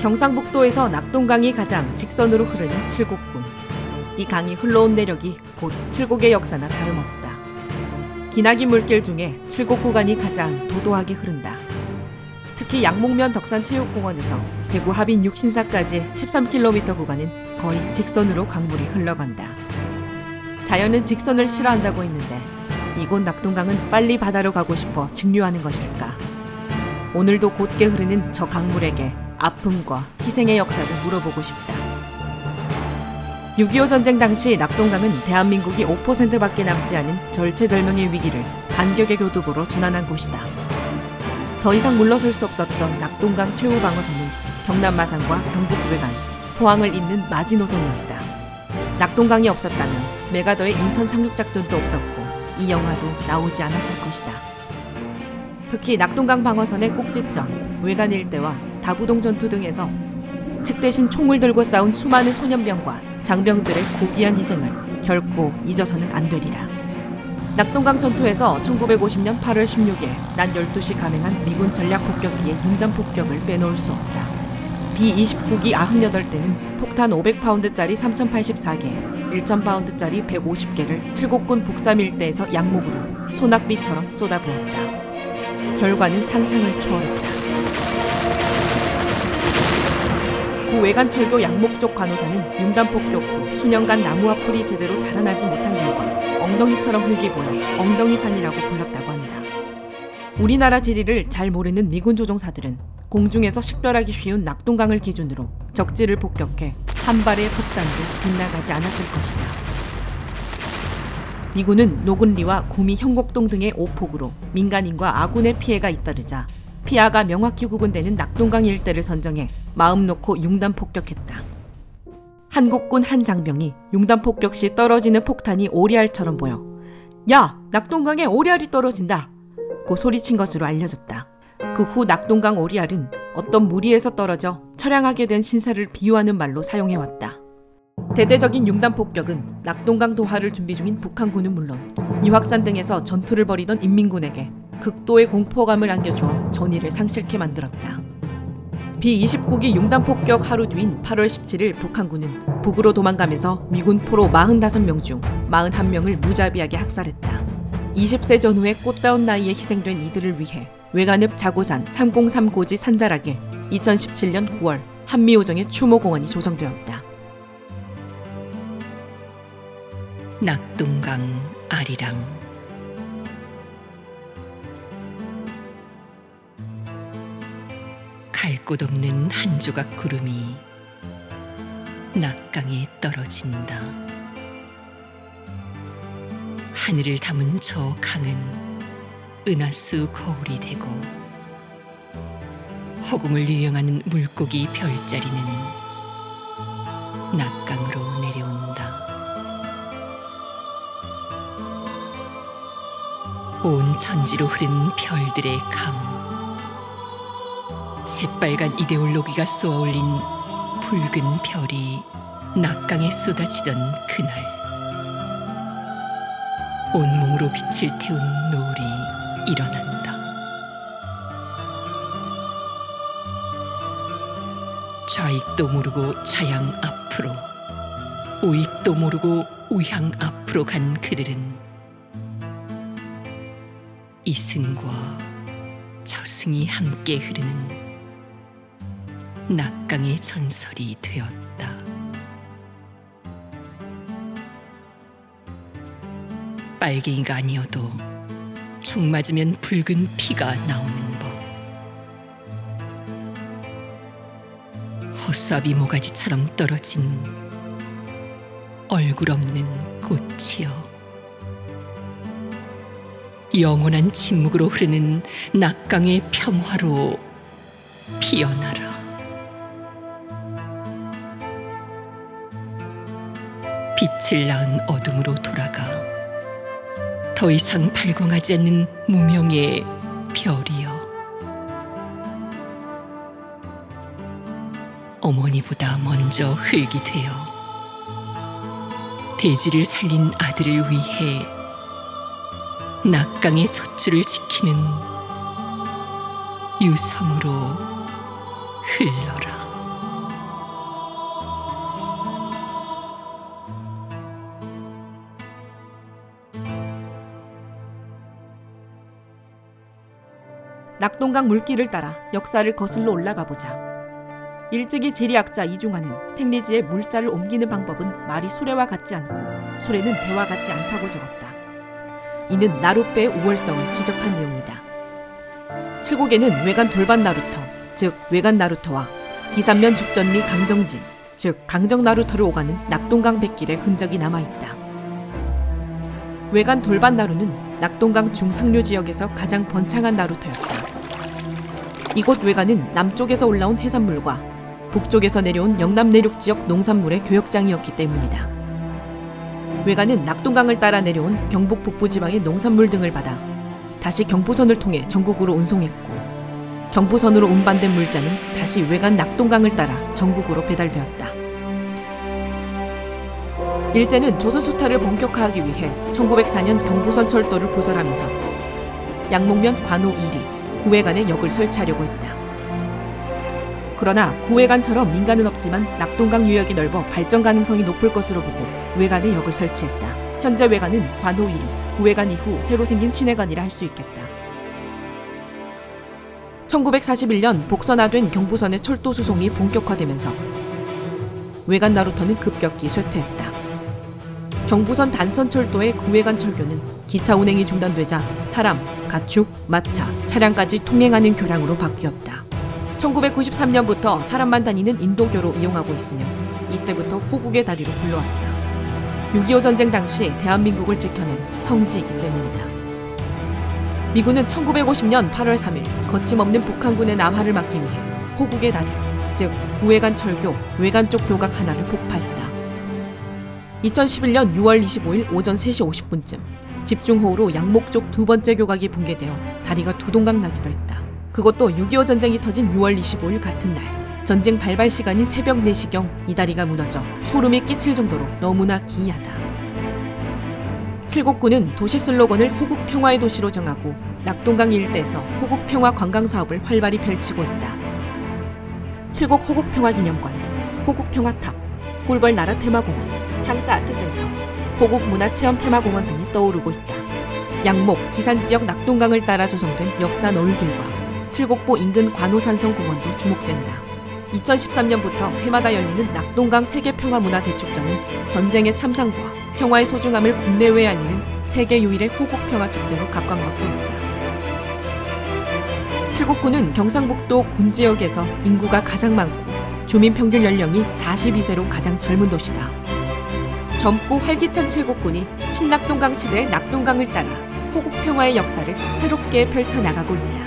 경상북도에서 낙동강이 가장 직선으로 흐르는 칠곡군. 이 강이 흘러온 내력이 곧 칠곡의 역사나 다름없다. 기나긴 물길 중에 칠곡 구간이 가장 도도하게 흐른다. 특히 양목면 덕산체육공원에서 대구 하빈 육신사까지 13km 구간은 거의 직선으로 강물이 흘러간다. 자연은 직선을 싫어한다고 했는데 이곳 낙동강은 빨리 바다로 가고 싶어 직류하는 것일까? 오늘도 곧게 흐르는 저 강물에게 아픔과 희생의 역사를 물어보고 싶다. 6.25 전쟁 당시 낙동강은 대한민국이 5%밖에 남지 않은 절체절명의 위기를 반격의 교두보로 전환한 곳이다. 더 이상 물러설 수 없었던 낙동강 최후 방어선은 경남 마산과 경북 외관, 포항을 잇는 마지노선이었다. 낙동강이 없었다면 메가더의 인천 상륙작전도 없었고 이 영화도 나오지 않았을 것이다. 특히 낙동강 방어선의 꼭지점, 외관 일대와 다부동 전투 등에서 책 대신 총을 들고 싸운 수많은 소년병과 장병들의 고귀한 희생을 결코 잊어서는 안 되리라. 낙동강 전투에서 1950년 8월 16일 낮 12시 감행한 미군 전략폭격기의 융단 폭격을 빼놓을 수 없다. B-29기 98대는 폭탄 500파운드짜리 3084개, 1000파운드짜리 150개를 칠곡군 북삼 일대에서 양목으로 소낙비처럼 쏟아부었다. 결과는 상상을 초월했다. 구 외관철교 양목 쪽 관오사는 융단 폭격 후 수년간 나무와 풀이 제대로 자라나지 못한 결과 엉덩이처럼 흙이 보여 엉덩이산이라고 불렀다고 한다. 우리나라 지리를 잘 모르는 미군 조종사들은 공중에서 식별하기 쉬운 낙동강을 기준으로 적지를 폭격해 한 발의 폭탄도 빗나가지 않았을 것이다. 미군은 노근리와 구미 형곡동 등의 오폭으로 민간인과 아군의 피해가 잇따르자 피하가 명확히 구분되는 낙동강 일대를 선정해 마음 놓고 융단 폭격했다. 한국군 한 장병이 융단 폭격 시 떨어지는 폭탄이 오리알처럼 보여 "야! 낙동강에 오리알이 떨어진다!" 고 소리친 것으로 알려졌다. 그 후 낙동강 오리알은 어떤 무리에서 떨어져 처량하게 된 신사를 비유하는 말로 사용해왔다. 대대적인 융단 폭격은 낙동강 도하를 준비 중인 북한군은 물론 이확산 등에서 전투를 벌이던 인민군에게 극도의 공포감을 안겨주어 전의를 상실케 만들었다. B-29기 융단 폭격 하루 뒤인 8월 17일 북한군은 북으로 도망가면서 미군 포로 45명 중 41명을 무자비하게 학살했다. 20세 전후의 꽃다운 나이에 희생된 이들을 위해 외관읍 자고산 303 고지 산자락에 2017년 9월 한미오정의 추모공원이 조성되었다. 낙동강 아리랑 갈 곳 없는 한 조각 구름이 낙강에 떨어진다. 하늘을 담은 저 강은 은하수 거울이 되고 허공을 유영하는 물고기 별자리는 낙강으로 내려온다. 온 천지로 흐른 별들의 강, 새빨간 이데올로기가 쏘아올린 붉은 별이 낙강에 쏟아지던 그날, 온몸으로 빛을 태운 노을이 일어난다. 좌익도 모르고 좌양 앞으로, 우익도 모르고 우향 앞으로 간 그들은 이승과 저승이 함께 흐르는 낙강의 전설이 되었다. 빨갱이가 아니어도 총 맞으면 붉은 피가 나오는 법. 허수아비 모가지처럼 떨어진 얼굴 없는 꽃이여, 영원한 침묵으로 흐르는 낙강의 평화로 피어나라. 빛을 낳은 어둠으로 돌아가 더 이상 발광하지 않는 무명의 별이여, 어머니보다 먼저 흙이 되어 대지를 살린 아들을 위해 낙강의 젖줄을 지키는 유성으로 흘러라. 낙동강 물길을 따라 역사를 거슬러 올라가 보자. 일찍이 지리학자 이중환은 택리지에 물자를 옮기는 방법은 말이 수레와 같지 않고 수레는 배와 같지 않다고 적었다. 이는 나룻배의 우월성을 지적한 내용이다. 칠곡에는 외관 돌반 나루터, 즉 외관 나루터와 기산면 죽전리 강정진, 즉 강정 나루터를 오가는 낙동강 뱃길의 흔적이 남아있다. 외관 돌반 나루는 낙동강 중상류 지역에서 가장 번창한 나루터였다. 이곳 외관은 남쪽에서 올라온 해산물과 북쪽에서 내려온 영남 내륙 지역 농산물의 교역장이었기 때문이다. 외관은 낙동강을 따라 내려온 경북 북부 지방의 농산물 등을 받아 다시 경부선을 통해 전국으로 운송했고, 경부선으로 운반된 물자는 다시 외관 낙동강을 따라 전국으로 배달되었다. 일제는 조선 수탈을 본격화하기 위해 1904년 경부선 철도를 보설하면서 양목면 관호 1위 구회관에 역을 설치하려고 했다. 그러나 구회관처럼 민가는 없지만 낙동강 유역이 넓어 발전 가능성이 높을 것으로 보고 외관에 역을 설치했다. 현재 외관은 관호 1위, 구회관 이후 새로 생긴 신회관이라 할 수 있겠다. 1941년 복선화된 경부선의 철도 수송이 본격화되면서 외관 나루터는 급격히 쇠퇴했다. 경부선 단선철도의 구회관 철교는 기차 운행이 중단되자 사람, 가축, 마차, 차량까지 통행하는 교량으로 바뀌었다. 1993년부터 사람만 다니는 인도교로 이용하고 있으며 이때부터 호국의 다리로 불러왔다. 6.25 전쟁 당시 대한민국을 지켜낸 성지이기 때문이다. 미군은 1950년 8월 3일 거침없는 북한군의 남하를 막기 위해 호국의 다리, 즉 구회관 철교 외관 쪽 교각 하나를 폭파했다. 2011년 6월 25일 오전 3시 50분쯤 집중호우로 양목 쪽 두 번째 교각이 붕괴되어 다리가 두 동강 나기도 했다. 그것도 6.25 전쟁이 터진 6월 25일 같은 날, 전쟁 발발 시간인 새벽 4시경 이 다리가 무너져 소름이 끼칠 정도로 너무나 기이하다. 칠곡군은 도시 슬로건을 호국 평화의 도시로 정하고 낙동강 일대에서 호국 평화 관광 사업을 활발히 펼치고 있다. 칠곡 호국 평화 기념관, 호국 평화탑, 꿀벌 나라 테마공원, 향사 아트센터, 호국 문화 체험 테마공원 등이 떠오르고 있다. 양목, 기산 지역 낙동강을 따라 조성된 역사 노을길과 칠곡보 인근 관호산성 공원도 주목된다. 2013년부터 해마다 열리는 낙동강 세계평화문화대축제는 전쟁의 참상과 평화의 소중함을 국내외에 알리는 세계 유일의 호국평화축제로 각광받고 있다. 칠곡군은 경상북도 군지역에서 인구가 가장 많고 주민 평균 연령이 42세로 가장 젊은 도시다. 젊고 활기찬 칠곡군이 신낙동강 시대의 낙동강을 따라 호국평화의 역사를 새롭게 펼쳐나가고 있다.